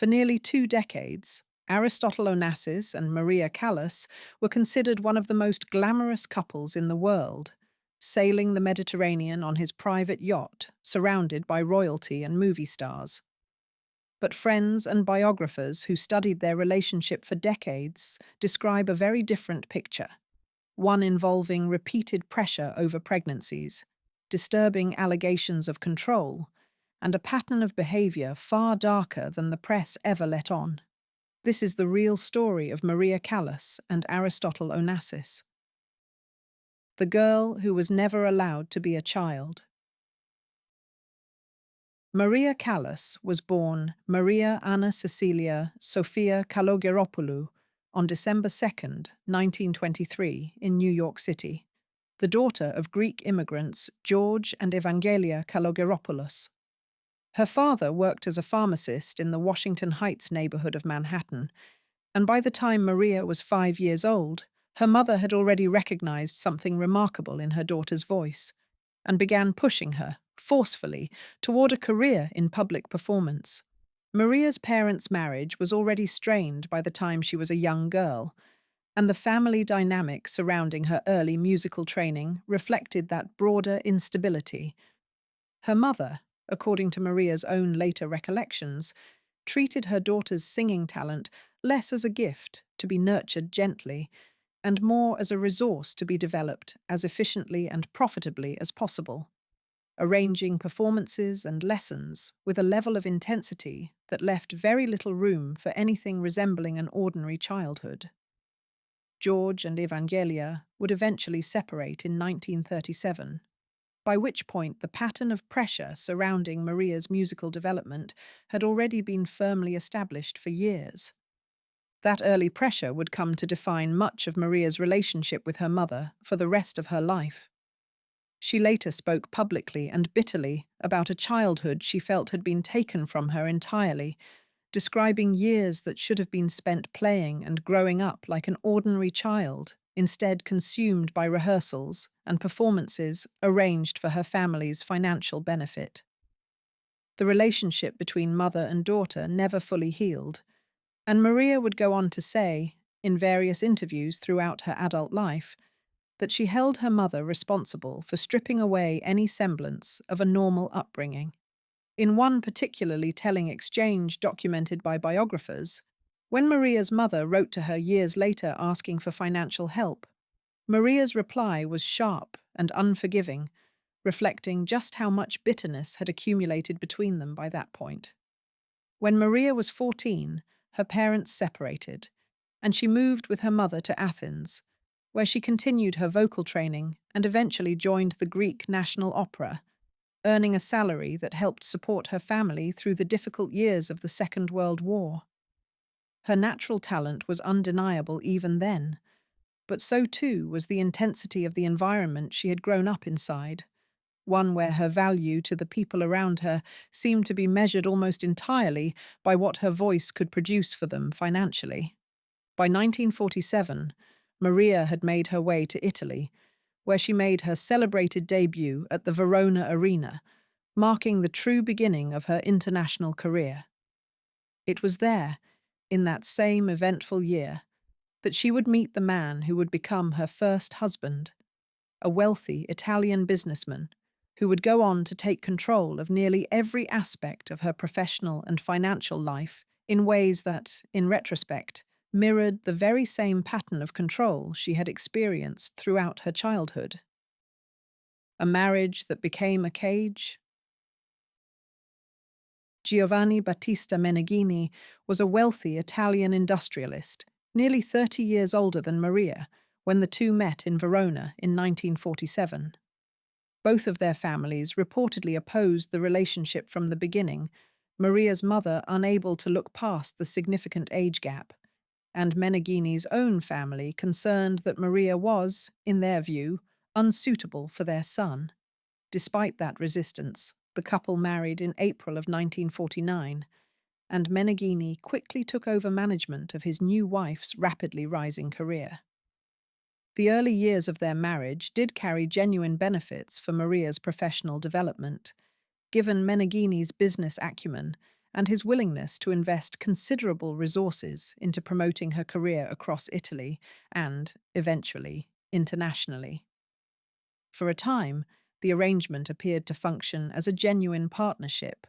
For nearly 2 decades, Aristotle Onassis and Maria Callas were considered one of the most glamorous couples in the world, sailing the Mediterranean on his private yacht, surrounded by royalty and movie stars. But friends and biographers who studied their relationship for decades describe a very different picture, one involving repeated pressure over pregnancies, disturbing allegations of control, and a pattern of behavior far darker than the press ever let on. This is the real story of Maria Callas and Aristotle Onassis, the girl who was never allowed to be a child. Maria Callas was born Maria Anna Cecilia Sophia Kalogeropoulou on December 2nd, 1923, in New York City, the daughter of Greek immigrants George and Evangelia Kalogeropoulos. Her father worked as a pharmacist in the Washington Heights neighborhood of Manhattan, and by the time Maria was 5 years old, her mother had already recognized something remarkable in her daughter's voice and began pushing her, forcefully, toward a career in public performance. Maria's parents' marriage was already strained by the time she was a young girl, and the family dynamic surrounding her early musical training reflected that broader instability. Her mother, according to Maria's own later recollections, treated her daughter's singing talent less as a gift to be nurtured gently and more as a resource to be developed as efficiently and profitably as possible, arranging performances and lessons with a level of intensity that left very little room for anything resembling an ordinary childhood. George and Evangelia would eventually separate in 1937, by which point the pattern of pressure surrounding Maria's musical development had already been firmly established for years. That early pressure would come to define much of Maria's relationship with her mother for the rest of her life. She later spoke publicly and bitterly about a childhood she felt had been taken from her entirely, describing years that should have been spent playing and growing up like an ordinary child, instead consumed by rehearsals and performances arranged for her family's financial benefit. The relationship between mother and daughter never fully healed, and Maria would go on to say, in various interviews throughout her adult life, that she held her mother responsible for stripping away any semblance of a normal upbringing. In one particularly telling exchange documented by biographers, when Maria's mother wrote to her years later asking for financial help, Maria's reply was sharp and unforgiving, reflecting just how much bitterness had accumulated between them by that point. When Maria was 14, her parents separated, and she moved with her mother to Athens, where she continued her vocal training and eventually joined the Greek National Opera, earning a salary that helped support her family through the difficult years of the Second World War. Her natural talent was undeniable even then, but so too was the intensity of the environment she had grown up inside, one where her value to the people around her seemed to be measured almost entirely by what her voice could produce for them financially. By 1947, Maria had made her way to Italy, where she made her celebrated debut at the Verona Arena, marking the true beginning of her international career. It was there, in that same eventful year, that she would meet the man who would become her first husband, a wealthy Italian businessman who would go on to take control of nearly every aspect of her professional and financial life in ways that, in retrospect, mirrored the very same pattern of control she had experienced throughout her childhood. A marriage that became a cage? Giovanni Battista Menagini was a wealthy Italian industrialist, nearly 30 years older than Maria, when the two met in Verona in 1947. Both of their families reportedly opposed the relationship from the beginning, Maria's mother unable to look past the significant age gap, and Menagini's own family concerned that Maria was, in their view, unsuitable for their son. Despite that resistance, the couple married in April of 1949, and Menagini quickly took over management of his new wife's rapidly rising career. The early years of their marriage did carry genuine benefits for Maria's professional development, given Menagini's business acumen and his willingness to invest considerable resources into promoting her career across Italy and, eventually, internationally. For a time, the arrangement appeared to function as a genuine partnership,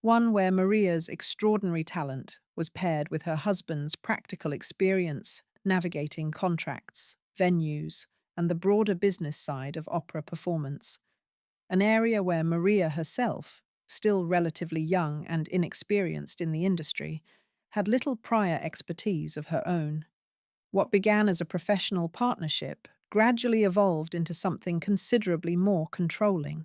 one where Maria's extraordinary talent was paired with her husband's practical experience navigating contracts, venues, and the broader business side of opera performance, an area where Maria herself, still relatively young and inexperienced in the industry, had little prior expertise of her own. What began as a professional partnership gradually evolved into something considerably more controlling.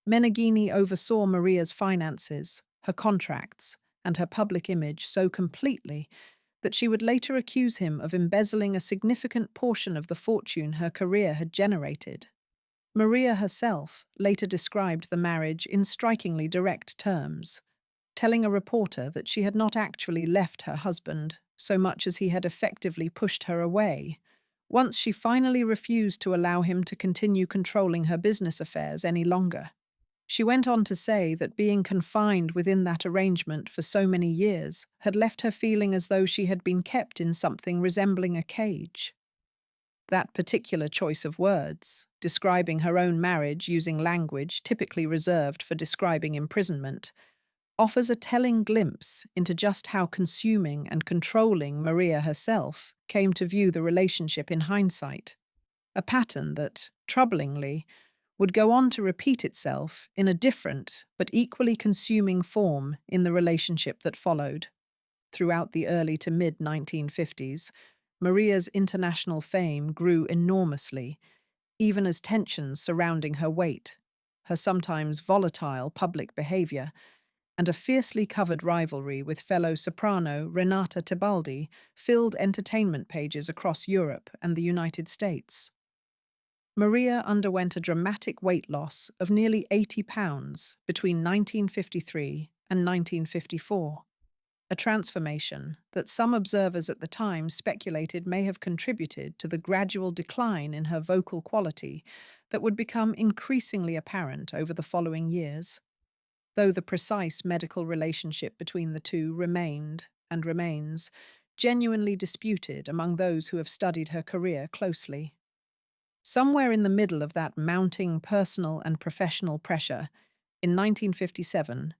Menagini oversaw Maria's finances, her contracts, and her public image so completely that she would later accuse him of embezzling a significant portion of the fortune her career had generated. Maria herself later described the marriage in strikingly direct terms, telling a reporter that she had not actually left her husband so much as he had effectively pushed her away, once she finally refused to allow him to continue controlling her business affairs any longer. She went on to say that being confined within that arrangement for so many years had left her feeling as though she had been kept in something resembling a cage. That particular choice of words, describing her own marriage using language typically reserved for describing imprisonment, offers a telling glimpse into just how consuming and controlling Maria herself came to view the relationship in hindsight, a pattern that, troublingly, would go on to repeat itself in a different but equally consuming form in the relationship that followed. Throughout the early to mid-1950s, Maria's international fame grew enormously, even as tensions surrounding her weight, her sometimes volatile public behavior, and a fiercely covered rivalry with fellow soprano Renata Tebaldi filled entertainment pages across Europe and the United States. Maria underwent a dramatic weight loss of nearly 80 pounds between 1953 and 1954, a transformation that some observers at the time speculated may have contributed to the gradual decline in her vocal quality that would become increasingly apparent over the following years, though the precise medical relationship between the two remained, and remains, genuinely disputed among those who have studied her career closely. Somewhere in the middle of that mounting personal and professional pressure, in 1957,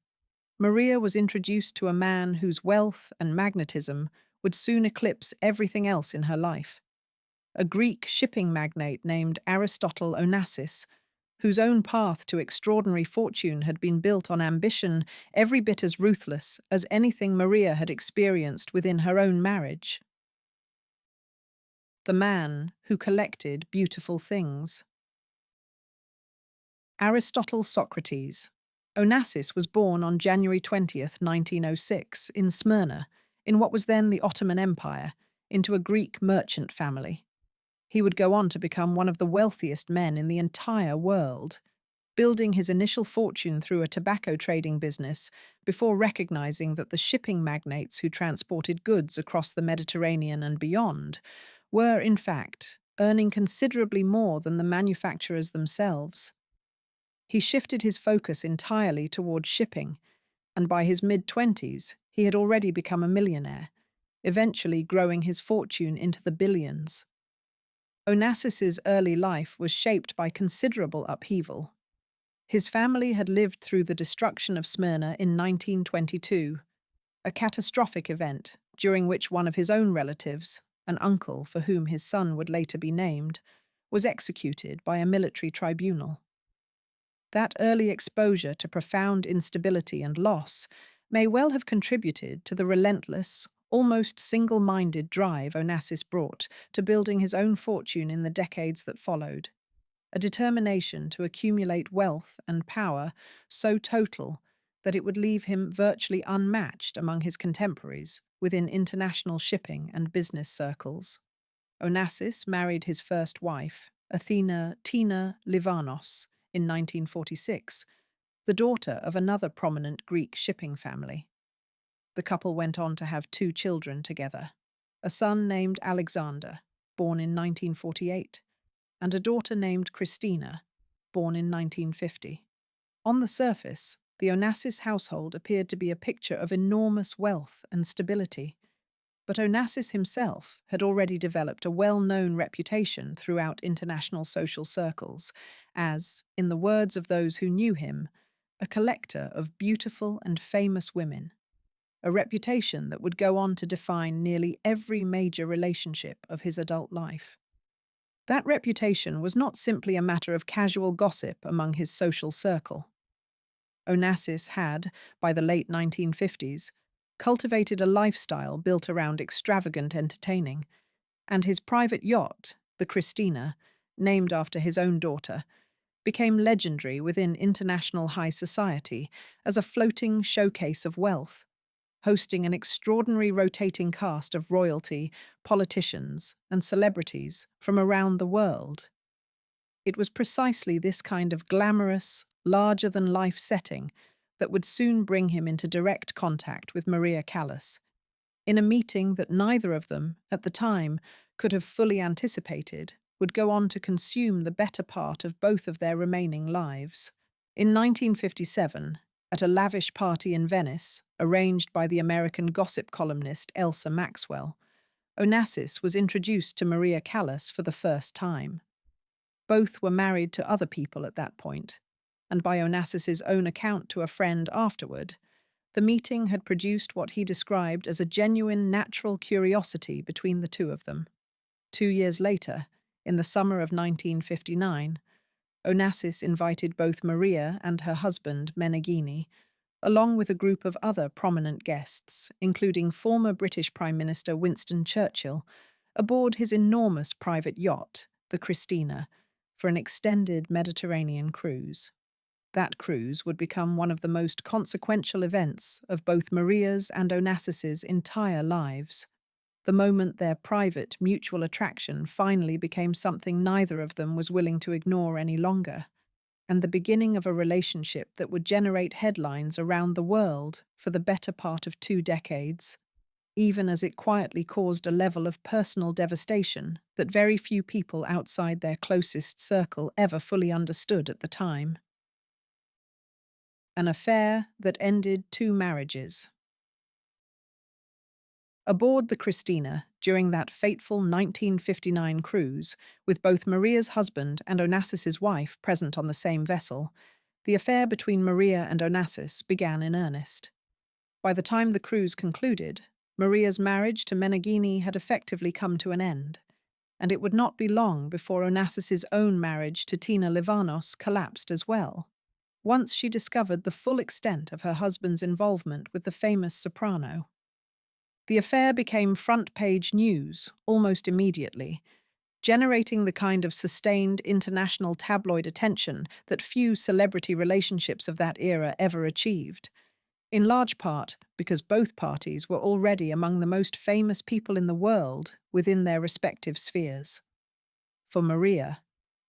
Maria was introduced to a man whose wealth and magnetism would soon eclipse everything else in her life. A Greek shipping magnate named Aristotle Onassis, whose own path to extraordinary fortune had been built on ambition every bit as ruthless as anything Maria had experienced within her own marriage. The man who collected beautiful things. Aristotle Socrates. Onassis was born on January 20th, 1906, in Smyrna, in what was then the Ottoman Empire, into a Greek merchant family. He would go on to become one of the wealthiest men in the entire world, building his initial fortune through a tobacco trading business before recognizing that the shipping magnates who transported goods across the Mediterranean and beyond were, in fact, earning considerably more than the manufacturers themselves. He shifted his focus entirely towards shipping, and by his mid-20s, he had already become a millionaire, eventually growing his fortune into the billions. Onassis's early life was shaped by considerable upheaval. His family had lived through the destruction of Smyrna in 1922, a catastrophic event during which one of his own relatives, an uncle for whom his son would later be named, was executed by a military tribunal. That early exposure to profound instability and loss may well have contributed to the relentless, almost single-minded drive Onassis brought to building his own fortune in the decades that followed, a determination to accumulate wealth and power so total that it would leave him virtually unmatched among his contemporaries within international shipping and business circles. Onassis married his first wife, Athena Tina Livanos, in 1946, the daughter of another prominent Greek shipping family. The couple went on to have 2 children together, a son named Alexander, born in 1948, and a daughter named Christina, born in 1950. On the surface, the Onassis household appeared to be a picture of enormous wealth and stability. But Onassis himself had already developed a well-known reputation throughout international social circles as, in the words of those who knew him, a collector of beautiful and famous women, a reputation that would go on to define nearly every major relationship of his adult life. That reputation was not simply a matter of casual gossip among his social circle. Onassis had, by the late 1950s, cultivated a lifestyle built around extravagant entertaining, and his private yacht, the Christina, named after his own daughter, became legendary within international high society as a floating showcase of wealth, hosting an extraordinary rotating cast of royalty, politicians, and celebrities from around the world. It was precisely this kind of glamorous, larger-than-life setting that would soon bring him into direct contact with Maria Callas, in a meeting that neither of them, at the time, could have fully anticipated, would go on to consume the better part of both of their remaining lives. In 1957, at a lavish party in Venice, arranged by the American gossip columnist Elsa Maxwell, Onassis was introduced to Maria Callas for the first time. Both were married to other people at that point, and by Onassis's own account to a friend afterward, the meeting had produced what he described as a genuine natural curiosity between the two of them. 2 years later, in the summer of 1959, Onassis invited both Maria and her husband, Menagini, along with a group of other prominent guests, including former British Prime Minister Winston Churchill, aboard his enormous private yacht, the Christina, for an extended Mediterranean cruise. That cruise would become one of the most consequential events of both Maria's and Onassis's entire lives, the moment their private mutual attraction finally became something neither of them was willing to ignore any longer, and the beginning of a relationship that would generate headlines around the world for the better part of 2 decades, even as it quietly caused a level of personal devastation that very few people outside their closest circle ever fully understood at the time. An affair that ended 2 marriages. Aboard the Christina, during that fateful 1959 cruise, with both Maria's husband and Onassis's wife present on the same vessel, the affair between Maria and Onassis began in earnest. By the time the cruise concluded, Maria's marriage to Menagini had effectively come to an end, and it would not be long before Onassis's own marriage to Tina Livanos collapsed as well, once she discovered the full extent of her husband's involvement with the famous soprano. The affair became front-page news almost immediately, generating the kind of sustained international tabloid attention that few celebrity relationships of that era ever achieved, in large part because both parties were already among the most famous people in the world within their respective spheres. For Maria,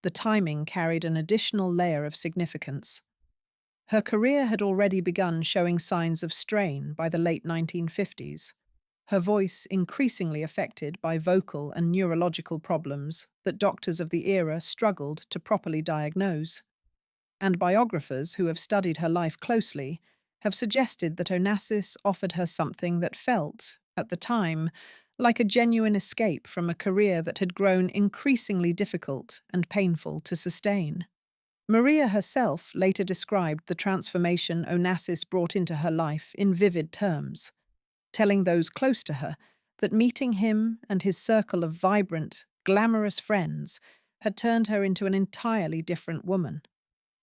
the timing carried an additional layer of significance. Her career had already begun showing signs of strain by the late 1950s, her voice increasingly affected by vocal and neurological problems that doctors of the era struggled to properly diagnose. And biographers who have studied her life closely have suggested that Onassis offered her something that felt, at the time, like a genuine escape from a career that had grown increasingly difficult and painful to sustain. Maria herself later described the transformation Onassis brought into her life in vivid terms, telling those close to her that meeting him and his circle of vibrant, glamorous friends had turned her into an entirely different woman,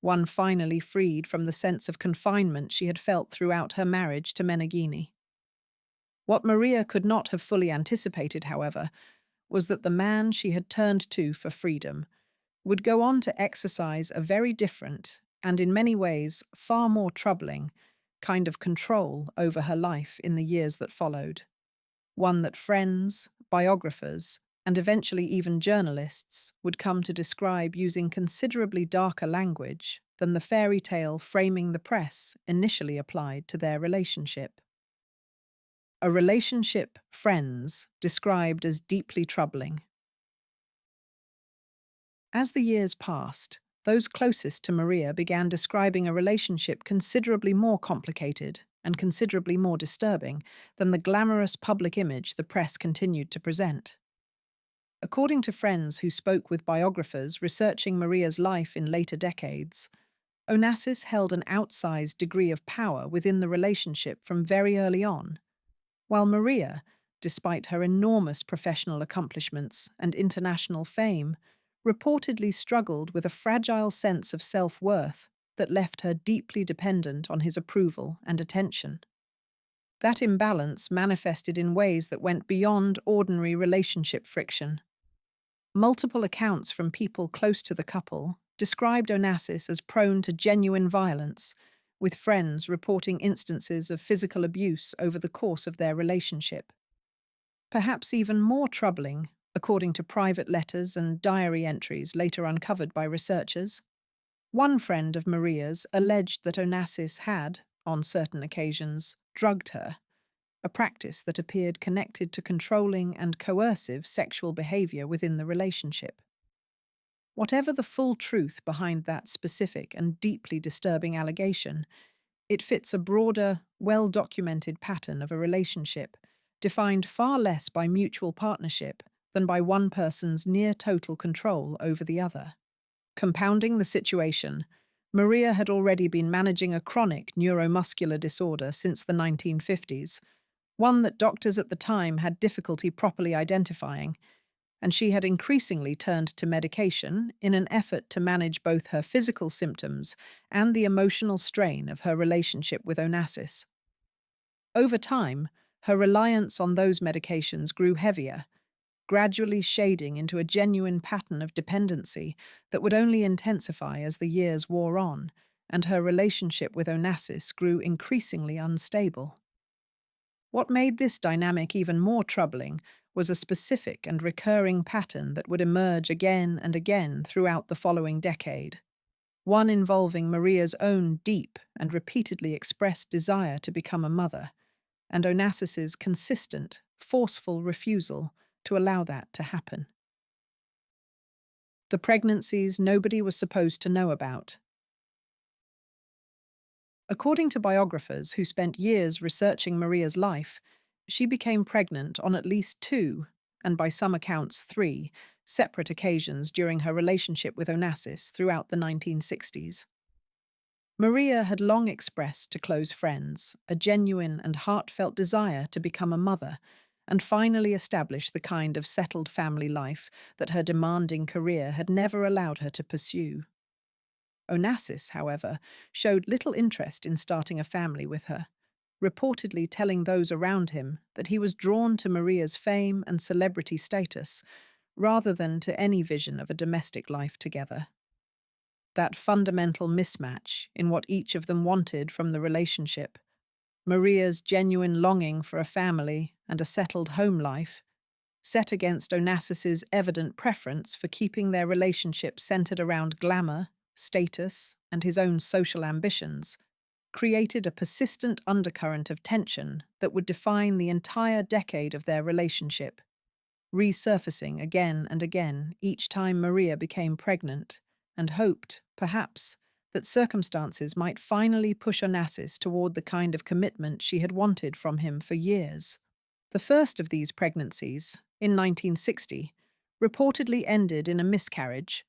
one finally freed from the sense of confinement she had felt throughout her marriage to Menagini. What Maria could not have fully anticipated, however, was that the man she had turned to for freedom would go on to exercise a very different, and in many ways far more troubling, kind of control over her life in the years that followed. One that friends, biographers, and eventually even journalists would come to describe using considerably darker language than the fairy tale framing the press initially applied to their relationship. A relationship friends described as deeply troubling. As the years passed, Those closest to Maria began describing a relationship considerably more complicated and considerably more disturbing than the glamorous public image the press continued to present. According to friends who spoke with biographers researching Maria's life in later decades, Onassis held an outsized degree of power within the relationship from very early on, while Maria, despite her enormous professional accomplishments and international fame, reportedly struggled with a fragile sense of self-worth that left her deeply dependent on his approval and attention. That imbalance manifested in ways that went beyond ordinary relationship friction. Multiple accounts from people close to the couple described Onassis as prone to genuine violence, with friends reporting instances of physical abuse over the course of their relationship. Perhaps even more troubling, according to private letters and diary entries later uncovered by researchers, one friend of Maria's alleged that Onassis had, on certain occasions, drugged her, a practice that appeared connected to controlling and coercive sexual behavior within the relationship. Whatever the full truth behind that specific and deeply disturbing allegation, it fits a broader, well-documented pattern of a relationship defined far less by mutual partnership than by one person's near-total control over the other. Compounding the situation, Maria had already been managing a chronic neuromuscular disorder since the 1950s, one that doctors at the time had difficulty properly identifying, and she had increasingly turned to medication in an effort to manage both her physical symptoms and the emotional strain of her relationship with Onassis. Over time, her reliance on those medications grew heavier, gradually shading into a genuine pattern of dependency that would only intensify as the years wore on, and her relationship with Onassis grew increasingly unstable. What made this dynamic even more troubling was a specific and recurring pattern that would emerge again and again throughout the following decade, one involving Maria's own deep and repeatedly expressed desire to become a mother, and Onassis's consistent, forceful refusal to allow that to happen. The pregnancies nobody was supposed to know about. According to biographers who spent years researching Maria's life, she became pregnant on at least two, and by some accounts three, separate occasions during her relationship with Onassis throughout the 1960s. Maria had long expressed to close friends a genuine and heartfelt desire to become a mother and finally establish the kind of settled family life that her demanding career had never allowed her to pursue. Onassis, however, showed little interest in starting a family with her, reportedly telling those around him that he was drawn to Maria's fame and celebrity status rather than to any vision of a domestic life together. That fundamental mismatch in what each of them wanted from the relationship, Maria's genuine longing for a family and a settled home life, set against Onassis's evident preference for keeping their relationship centered around glamour, status, and his own social ambitions, created a persistent undercurrent of tension that would define the entire decade of their relationship, resurfacing again and again each time Maria became pregnant and hoped, perhaps, that circumstances might finally push Onassis toward the kind of commitment she had wanted from him for years. The first of these pregnancies, in 1960, reportedly ended in a miscarriage,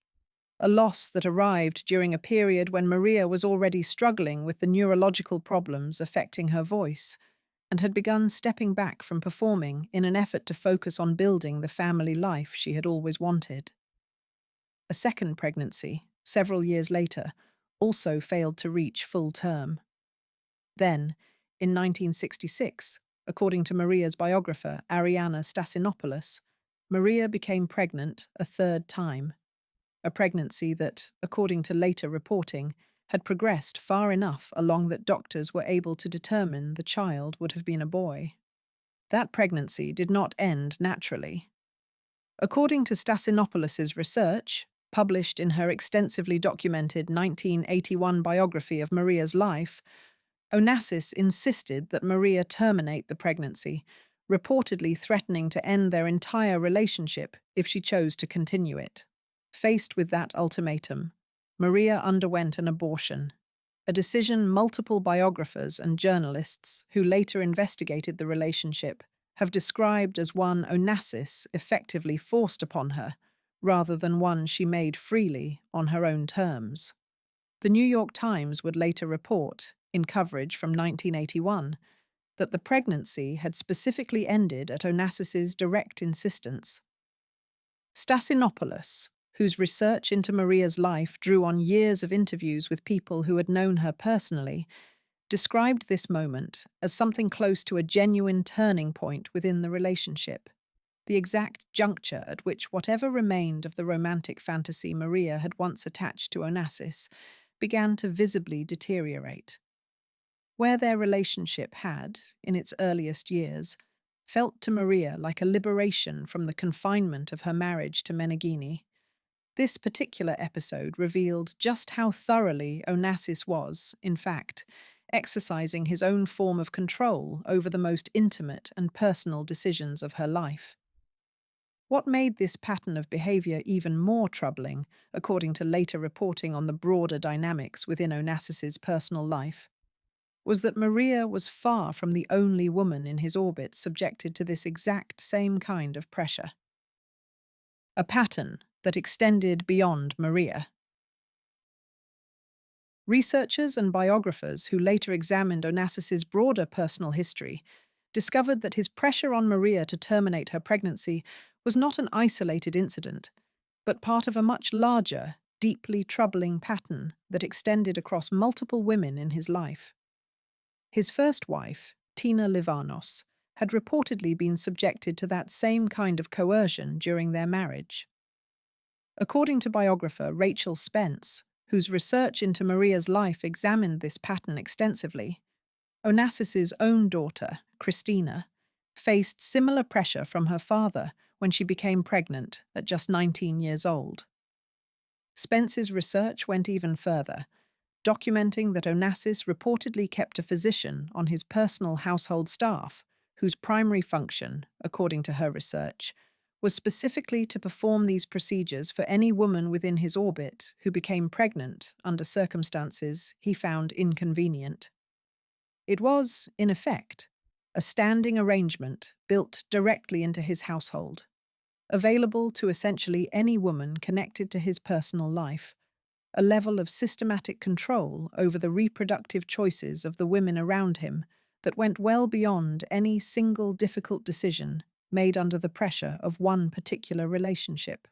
a loss that arrived during a period when Maria was already struggling with the neurological problems affecting her voice and had begun stepping back from performing in an effort to focus on building the family life she had always wanted. A second pregnancy, several years later, also failed to reach full term. Then, in 1966, according to Maria's biographer Ariana Stasinopoulos, Maria became pregnant a third time, a pregnancy that, according to later reporting, had progressed far enough along that doctors were able to determine the child would have been a boy. That pregnancy did not end naturally. According to Stasinopoulos's research, published in her extensively documented 1981 biography of Maria's life, Onassis insisted that Maria terminate the pregnancy, reportedly threatening to end their entire relationship if she chose to continue it. Faced with that ultimatum, Maria underwent an abortion, a decision multiple biographers and journalists who later investigated the relationship have described as one Onassis effectively forced upon her, rather than one she made freely on her own terms. The New York Times would later report, in coverage from 1981, that the pregnancy had specifically ended at Onassis's direct insistence. Stasinopoulos, whose research into Maria's life drew on years of interviews with people who had known her personally, described this moment as something close to a genuine turning point within the relationship, the exact juncture at which whatever remained of the romantic fantasy Maria had once attached to Onassis began to visibly deteriorate. Where their relationship had, in its earliest years, felt to Maria like a liberation from the confinement of her marriage to Menagini, this particular episode revealed just how thoroughly Onassis was, in fact, exercising his own form of control over the most intimate and personal decisions of her life. What made this pattern of behavior even more troubling, according to later reporting on the broader dynamics within Onassis's personal life, was that Maria was far from the only woman in his orbit subjected to this exact same kind of pressure. A pattern that extended beyond Maria. Researchers and biographers who later examined Onassis's broader personal history discovered that his pressure on Maria to terminate her pregnancy was not an isolated incident, but part of a much larger, deeply troubling pattern that extended across multiple women in his life. His first wife, Tina Livanos, had reportedly been subjected to that same kind of coercion during their marriage. According to biographer Rachel Spence, whose research into Maria's life examined this pattern extensively, Onassis's own daughter, Christina, faced similar pressure from her father when she became pregnant at just 19 years old. Spence's research went even further, documenting that Onassis reportedly kept a physician on his personal household staff, whose primary function, according to her research, was specifically to perform these procedures for any woman within his orbit who became pregnant under circumstances he found inconvenient. It was, in effect, a standing arrangement built directly into his household, available to essentially any woman connected to his personal life, a level of systematic control over the reproductive choices of the women around him that went well beyond any single difficult decision made under the pressure of one particular relationship.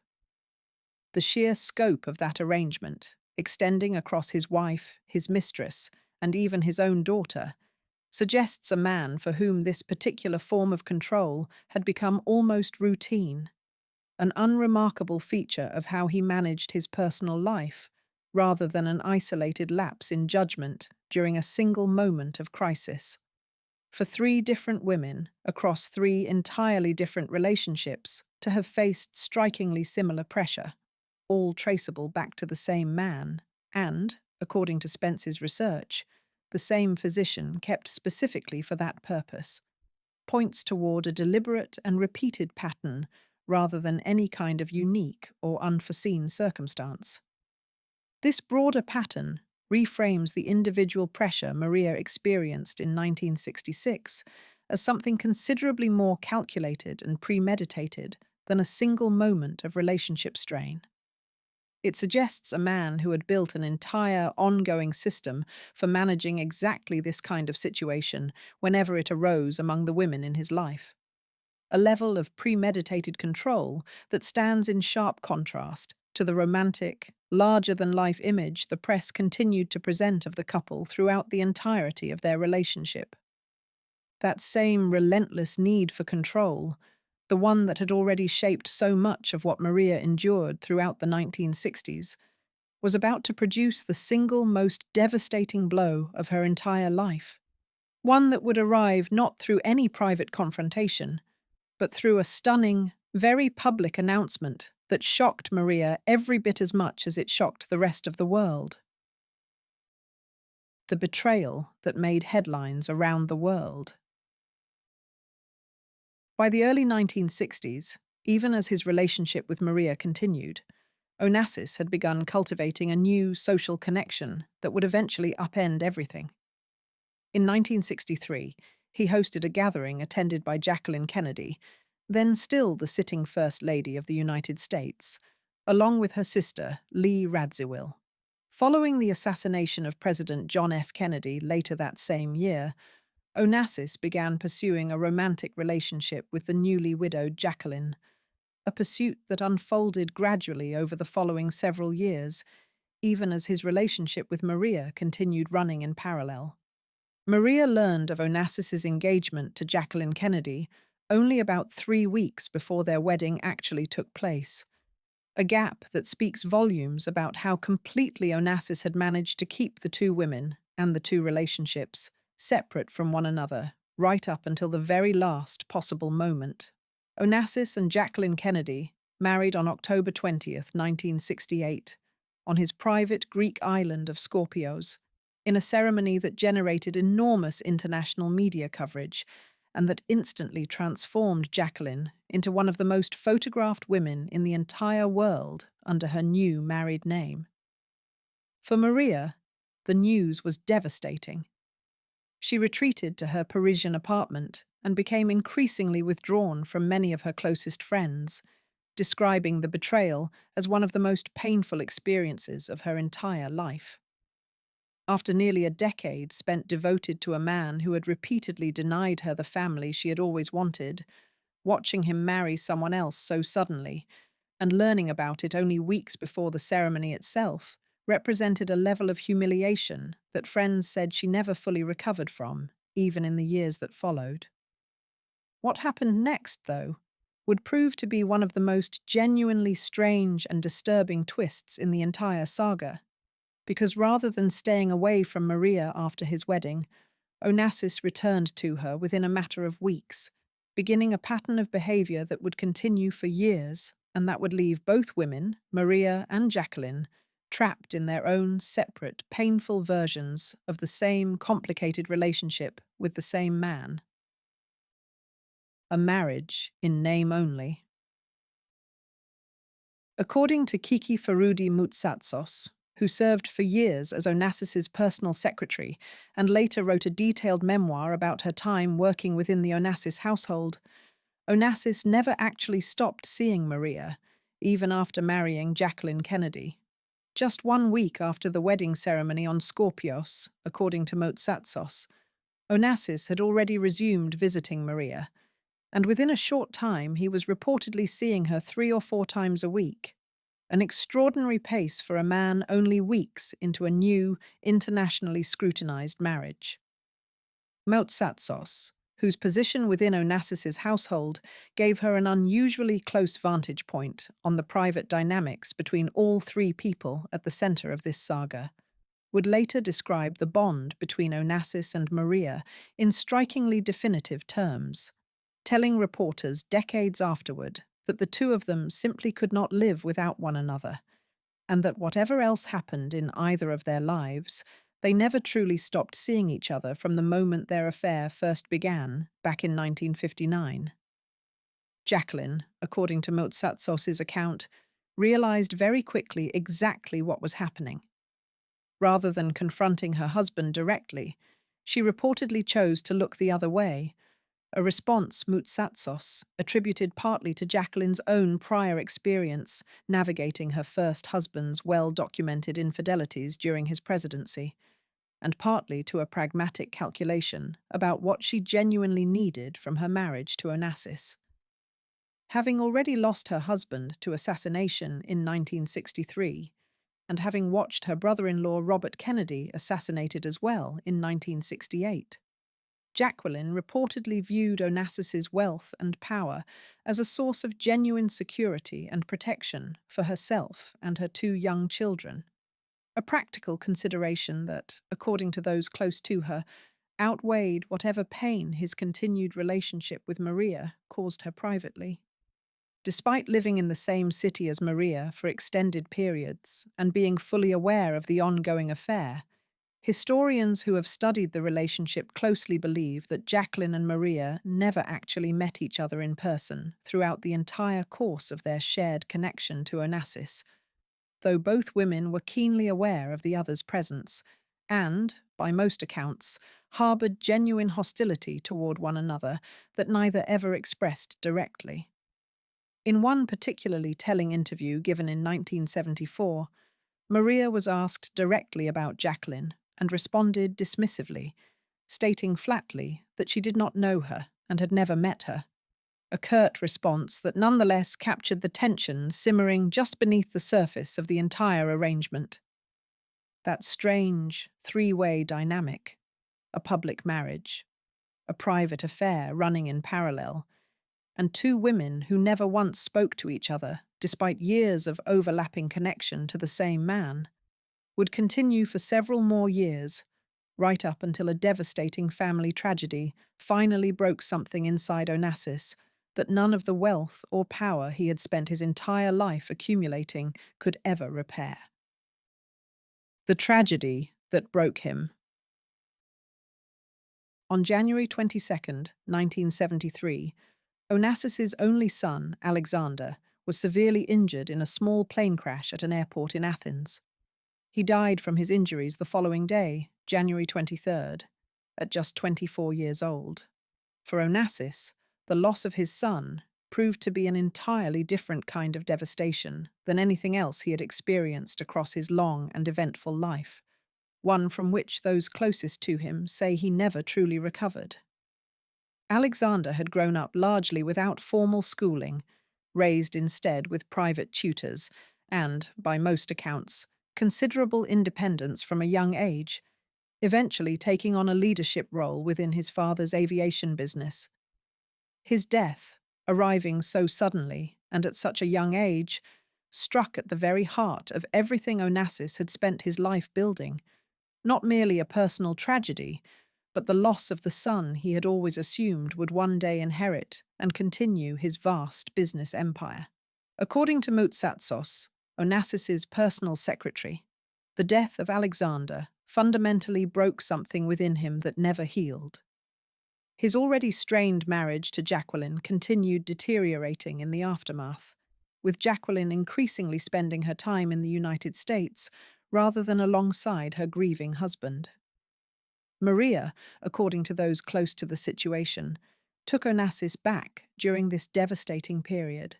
The sheer scope of that arrangement, extending across his wife, his mistress, and even his own daughter, suggests a man for whom this particular form of control had become almost routine, an unremarkable feature of how he managed his personal life, rather than an isolated lapse in judgment during a single moment of crisis. For three different women, across three entirely different relationships, to have faced strikingly similar pressure, all traceable back to the same man, and, according to Spence's research, the same physician kept specifically for that purpose, points toward a deliberate and repeated pattern rather than any kind of unique or unforeseen circumstance. This broader pattern reframes the individual pressure Maria experienced in 1966 as something considerably more calculated and premeditated than a single moment of relationship strain. It suggests a man who had built an entire ongoing system for managing exactly this kind of situation whenever it arose among the women in his life. A level of premeditated control that stands in sharp contrast to the romantic, larger-than-life image the press continued to present of the couple throughout the entirety of their relationship. That same relentless need for control, the one that had already shaped so much of what Maria endured throughout the 1960s, was about to produce the single most devastating blow of her entire life, one that would arrive not through any private confrontation, but through a stunning, very public announcement that shocked Maria every bit as much as it shocked the rest of the world. The betrayal that made headlines around the world. By the early 1960s, even as his relationship with Maria continued, Onassis had begun cultivating a new social connection that would eventually upend everything. In 1963, he hosted a gathering attended by Jacqueline Kennedy, then still the sitting First Lady of the United States, along with her sister, Lee Radziwill. Following the assassination of President John F. Kennedy later that same year, Onassis began pursuing a romantic relationship with the newly widowed Jacqueline, a pursuit that unfolded gradually over the following several years, even as his relationship with Maria continued running in parallel. Maria learned of Onassis's engagement to Jacqueline Kennedy only about 3 weeks before their wedding actually took place, a gap that speaks volumes about how completely Onassis had managed to keep the two women and the two relationships separate from one another right up until the very last possible moment. Onassis and Jacqueline Kennedy married on October 20th, 1968, on his private Greek island of Skorpios, in a ceremony that generated enormous international media coverage and that instantly transformed Jacqueline into one of the most photographed women in the entire world under her new married name. For Maria, the news was devastating. She retreated to her Parisian apartment and became increasingly withdrawn from many of her closest friends, describing the betrayal as one of the most painful experiences of her entire life. After nearly a decade spent devoted to a man who had repeatedly denied her the family she had always wanted, watching him marry someone else so suddenly, and learning about it only weeks before the ceremony itself, represented a level of humiliation that friends said she never fully recovered from, even in the years that followed. What happened next, though, would prove to be one of the most genuinely strange and disturbing twists in the entire saga, because rather than staying away from Maria after his wedding, Onassis returned to her within a matter of weeks, beginning a pattern of behavior that would continue for years and that would leave both women, Maria and Jacqueline, trapped in their own separate, painful versions of the same complicated relationship with the same man. A marriage in name only. According to Kiki Ferudi Moutsatsos, who served for years as Onassis's personal secretary and later wrote a detailed memoir about her time working within the Onassis household, Onassis never actually stopped seeing Maria, even after marrying Jacqueline Kennedy. Just 1 week after the wedding ceremony on Skorpios, according to Moutsatsos, Onassis had already resumed visiting Maria, and within a short time he was reportedly seeing her 3 or 4 times a week, an extraordinary pace for a man only weeks into a new, internationally scrutinized marriage. Moutsatsos, whose position within Onassis's household gave her an unusually close vantage point on the private dynamics between all three people at the center of this saga, would later describe the bond between Onassis and Maria in strikingly definitive terms, telling reporters decades afterward that the two of them simply could not live without one another, and that whatever else happened in either of their lives, they never truly stopped seeing each other from the moment their affair first began, back in 1959. Jacqueline, according to Moutsatsos' account, realized very quickly exactly what was happening. Rather than confronting her husband directly, she reportedly chose to look the other way, a response Moutsatsos attributed partly to Jacqueline's own prior experience navigating her first husband's well-documented infidelities during his presidency, and partly to a pragmatic calculation about what she genuinely needed from her marriage to Onassis. Having already lost her husband to assassination in 1963, and having watched her brother-in-law Robert Kennedy assassinated as well in 1968, Jacqueline reportedly viewed Onassis's wealth and power as a source of genuine security and protection for herself and her two young children, a practical consideration that, according to those close to her, outweighed whatever pain his continued relationship with Maria caused her privately. Despite living in the same city as Maria for extended periods and being fully aware of the ongoing affair, historians who have studied the relationship closely believe that Jacqueline and Maria never actually met each other in person throughout the entire course of their shared connection to Onassis, though both women were keenly aware of the other's presence and, by most accounts, harboured genuine hostility toward one another that neither ever expressed directly. In one particularly telling interview given in 1974, Maria was asked directly about Jacqueline and responded dismissively, stating flatly that she did not know her and had never met her, a curt response that nonetheless captured the tension simmering just beneath the surface of the entire arrangement. That strange, three-way dynamic, a public marriage, a private affair running in parallel, and two women who never once spoke to each other, despite years of overlapping connection to the same man, would continue for several more years, right up until a devastating family tragedy finally broke something inside Onassis that none of the wealth or power he had spent his entire life accumulating could ever repair. The tragedy that broke him. On January 22nd, 1973, Onassis's only son, Alexander, was severely injured in a small plane crash at an airport in Athens. He died from his injuries the following day, January 23rd, at just 24 years old. For Onassis, the loss of his son proved to be an entirely different kind of devastation than anything else he had experienced across his long and eventful life, one from which those closest to him say he never truly recovered. Alexander had grown up largely without formal schooling, raised instead with private tutors, and, by most accounts, considerable independence from a young age, eventually taking on a leadership role within his father's aviation business. His death, arriving so suddenly and at such a young age, struck at the very heart of everything Onassis had spent his life building, not merely a personal tragedy, but the loss of the son he had always assumed would one day inherit and continue his vast business empire. According to Moutsatsos, Onassis's personal secretary, the death of Alexander fundamentally broke something within him that never healed. His already strained marriage to Jacqueline continued deteriorating in the aftermath, with Jacqueline increasingly spending her time in the United States rather than alongside her grieving husband. Maria, according to those close to the situation, took Onassis back during this devastating period,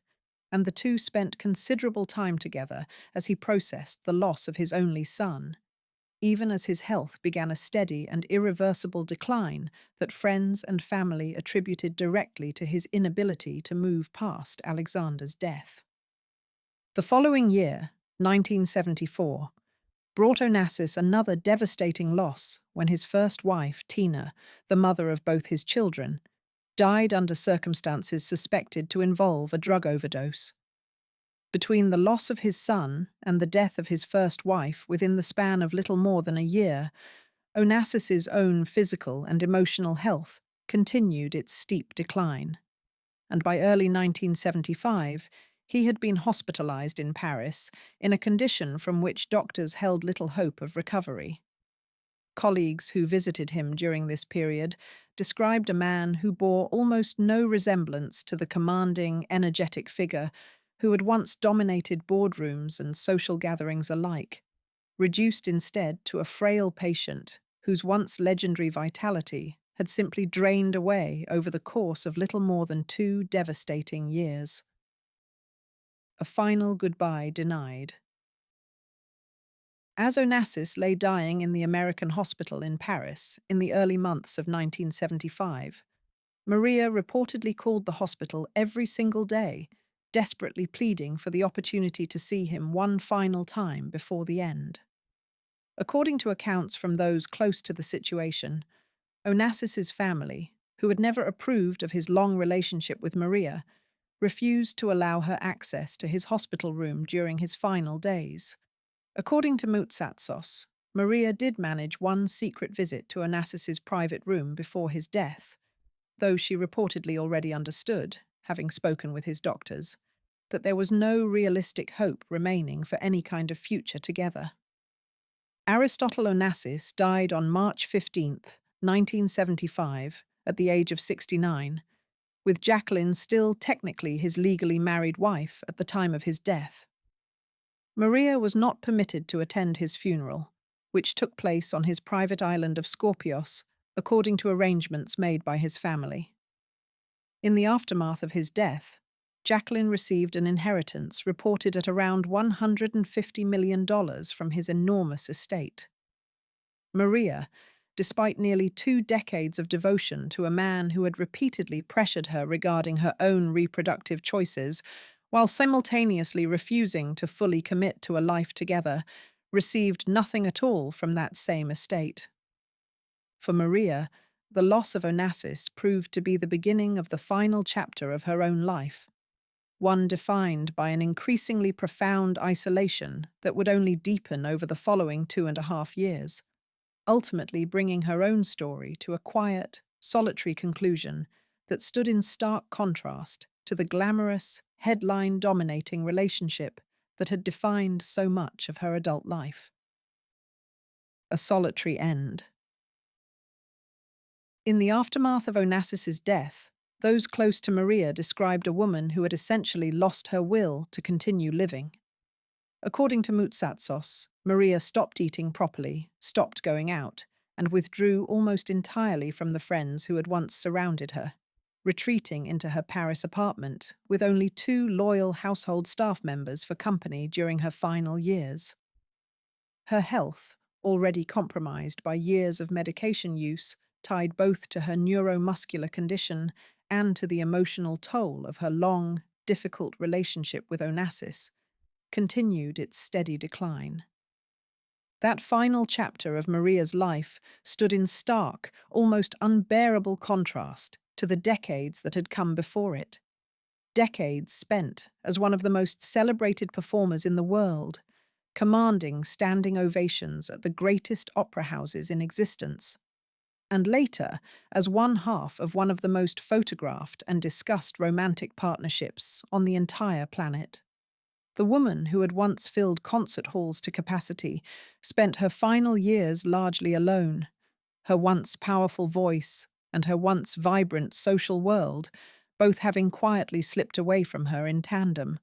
and the two spent considerable time together as he processed the loss of his only son, even as his health began a steady and irreversible decline that friends and family attributed directly to his inability to move past Alexander's death. The following year, 1974, brought Onassis another devastating loss when his first wife, Tina, the mother of both his children, died under circumstances suspected to involve a drug overdose. Between the loss of his son and the death of his first wife within the span of little more than a year, Onassis's own physical and emotional health continued its steep decline, and by early 1975, he had been hospitalized in Paris in a condition from which doctors held little hope of recovery. Colleagues who visited him during this period described a man who bore almost no resemblance to the commanding, energetic figure who had once dominated boardrooms and social gatherings alike, reduced instead to a frail patient whose once legendary vitality had simply drained away over the course of little more than 2 devastating years. A final goodbye denied. As Onassis lay dying in the American hospital in Paris in the early months of 1975, Maria reportedly called the hospital every single day, desperately pleading for the opportunity to see him one final time before the end. According to accounts from those close to the situation, Onassis's family, who had never approved of his long relationship with Maria, refused to allow her access to his hospital room during his final days. According to Moutsatsos, Maria did manage one secret visit to Onassis's private room before his death, though she reportedly already understood, having spoken with his doctors, that there was no realistic hope remaining for any kind of future together. Aristotle Onassis died on March 15th, 1975, at the age of 69, with Jacqueline still technically his legally married wife at the time of his death. Maria was not permitted to attend his funeral, which took place on his private island of Scorpios, according to arrangements made by his family. In the aftermath of his death, Jacqueline received an inheritance reported at around $150 million from his enormous estate. Maria, despite nearly 2 decades of devotion to a man who had repeatedly pressured her regarding her own reproductive choices, while simultaneously refusing to fully commit to a life together, received nothing at all from that same estate. For Maria, the loss of Onassis proved to be the beginning of the final chapter of her own life, one defined by an increasingly profound isolation that would only deepen over the following 2.5 years, ultimately bringing her own story to a quiet, solitary conclusion that stood in stark contrast to the glamorous, headline-dominating relationship that had defined so much of her adult life. A solitary end. In the aftermath of Onassis's death, those close to Maria described a woman who had essentially lost her will to continue living. According to Moutsatsos, Maria stopped eating properly, stopped going out, and withdrew almost entirely from the friends who had once surrounded her, retreating into her Paris apartment with only 2 loyal household staff members for company during her final years. Her health, already compromised by years of medication use, tied both to her neuromuscular condition and to the emotional toll of her long, difficult relationship with Onassis, continued its steady decline. That final chapter of Maria's life stood in stark, almost unbearable contrast to the decades that had come before it. Decades spent as one of the most celebrated performers in the world, commanding standing ovations at the greatest opera houses in existence, and later as one half of one of the most photographed and discussed romantic partnerships on the entire planet. The woman who had once filled concert halls to capacity spent her final years largely alone, her once powerful voice and her once vibrant social world both having quietly slipped away from her in tandem.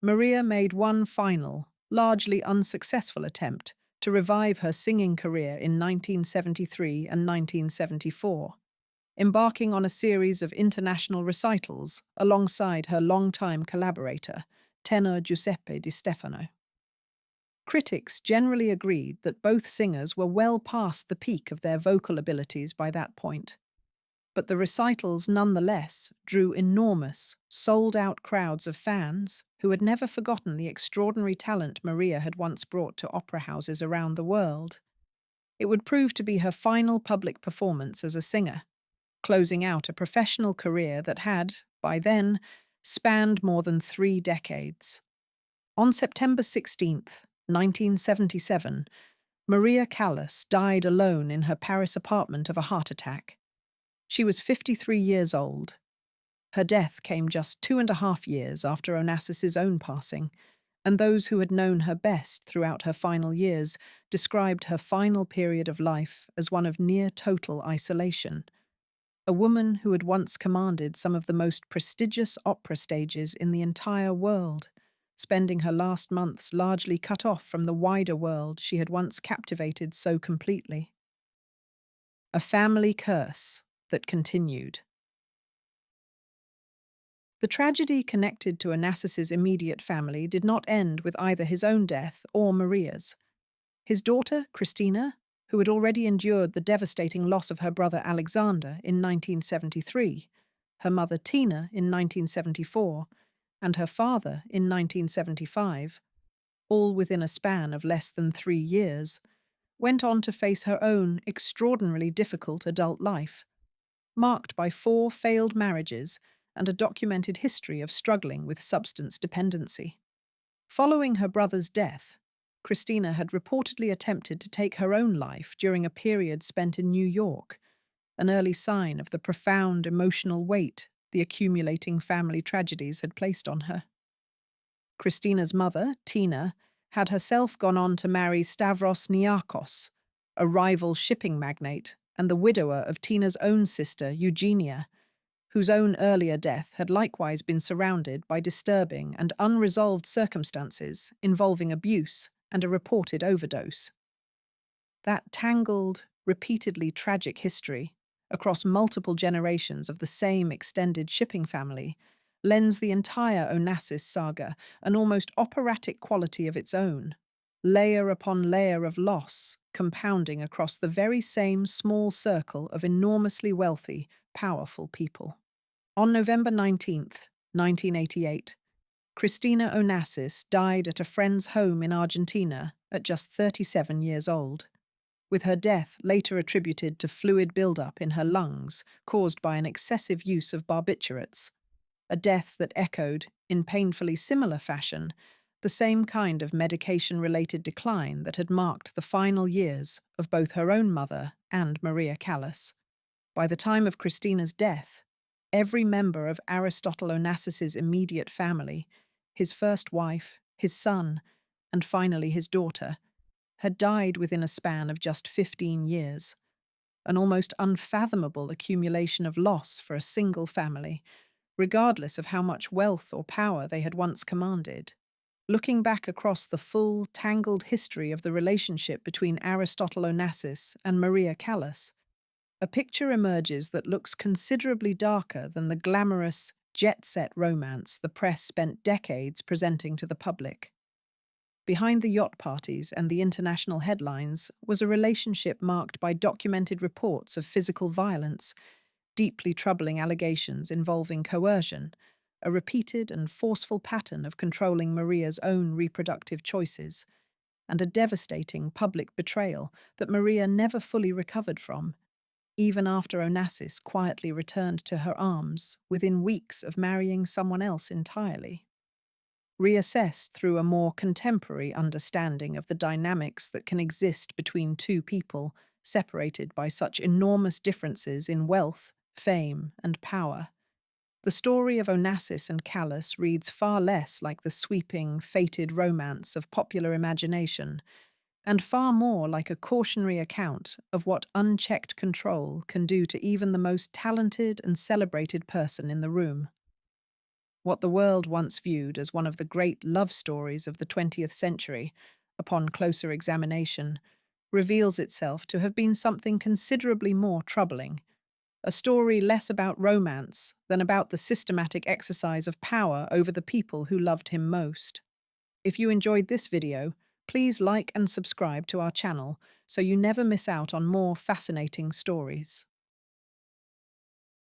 Maria made one final, largely unsuccessful attempt to revive her singing career in 1973 and 1974, embarking on a series of international recitals alongside her longtime collaborator, tenor Giuseppe Di Stefano. Critics generally agreed that both singers were well past the peak of their vocal abilities by that point, but the recitals nonetheless drew enormous, sold-out crowds of fans who had never forgotten the extraordinary talent Maria had once brought to opera houses around the world. It would prove to be her final public performance as a singer, closing out a professional career that had, by then, spanned more than 3 decades. On September 16th, 1977, Maria Callas died alone in her Paris apartment of a heart attack. She was 53 years old. Her death came just 2.5 years after Onassis's own passing, and those who had known her best throughout her final years described her final period of life as one of near-total isolation. A woman who had once commanded some of the most prestigious opera stages in the entire world, spending her last months largely cut off from the wider world she had once captivated so completely. A family curse that continued. The tragedy connected to Onassis's immediate family did not end with either his own death or Maria's. His daughter, Christina, who had already endured the devastating loss of her brother Alexander in 1973, her mother Tina in 1974, and her father in 1975, all within a span of less than 3 years, went on to face her own extraordinarily difficult adult life, marked by 4 failed marriages and a documented history of struggling with substance dependency. Following her brother's death, Christina had reportedly attempted to take her own life during a period spent in New York, an early sign of the profound emotional weight the accumulating family tragedies had placed on her. Christina's mother, Tina, had herself gone on to marry Stavros Niarchos, a rival shipping magnate and the widower of Tina's own sister, Eugenia, whose own earlier death had likewise been surrounded by disturbing and unresolved circumstances involving abuse and a reported overdose. That tangled, repeatedly tragic history, across multiple generations of the same extended shipping family, lends the entire Onassis saga an almost operatic quality of its own, layer upon layer of loss compounding across the very same small circle of enormously wealthy, powerful people. On November 19th, 1988, Christina Onassis died at a friend's home in Argentina at just 37 years old, with her death later attributed to fluid buildup in her lungs caused by an excessive use of barbiturates, a death that echoed, in painfully similar fashion, the same kind of medication-related decline that had marked the final years of both her own mother and Maria Callas. By the time of Christina's death, every member of Aristotle Onassis's immediate family, his first wife, his son, and finally his daughter, had died within a span of just 15 years, an almost unfathomable accumulation of loss for a single family, regardless of how much wealth or power they had once commanded. Looking back across the full, tangled history of the relationship between Aristotle Onassis and Maria Callas, a picture emerges that looks considerably darker than the glamorous, jet-set romance the press spent decades presenting to the public. Behind the yacht parties and the international headlines was a relationship marked by documented reports of physical violence, deeply troubling allegations involving coercion, a repeated and forceful pattern of controlling Maria's own reproductive choices, and a devastating public betrayal that Maria never fully recovered from, even after Onassis quietly returned to her arms within weeks of marrying someone else entirely. Reassessed through a more contemporary understanding of the dynamics that can exist between two people separated by such enormous differences in wealth, fame, and power, the story of Onassis and Callas reads far less like the sweeping, fated romance of popular imagination, and far more like a cautionary account of what unchecked control can do to even the most talented and celebrated person in the room. What the world once viewed as one of the great love stories of the 20th century, upon closer examination, reveals itself to have been something considerably more troubling, a story less about romance than about the systematic exercise of power over the people who loved him most. If you enjoyed this video, please like and subscribe to our channel so you never miss out on more fascinating stories.